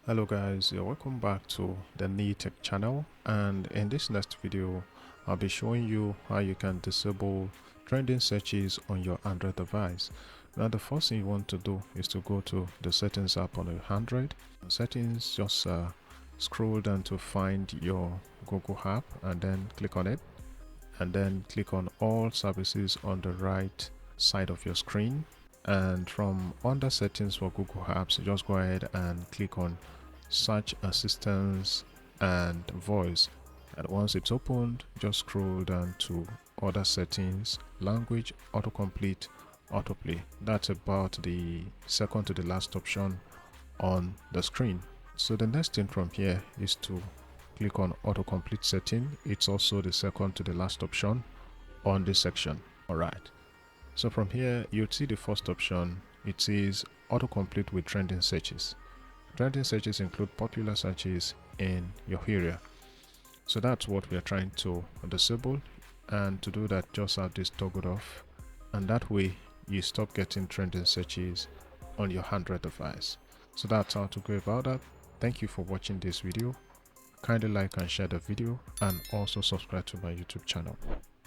Hello guys, welcome back to the NeTech channel, and in this next video I'll be showing you how you can disable trending searches on your Android device. Now the first thing you want to do is to go to the settings app on your Android. Settings, just scroll down to find your Google app and then click on it, and then click on all services on the right side of your screen. And from under settings for Google Apps, just go ahead and click on search assistance and voice, and once it's opened, just scroll down to other settings, language, autocomplete, autoplay. That's about the second to the last option on the screen. So the next thing from here is to click on autocomplete setting. It's also the second to the last option on this section. Alright, so from here you'll see the first option. It says autocomplete with trending searches. Trending searches include popular searches in your area. So that's what we are trying to disable, and to do that, just have this toggled off, and that way you stop getting trending searches on your Android device. So that's how to go about that. Thank you for watching this video. Kindly like and share the video, and also subscribe to my YouTube channel.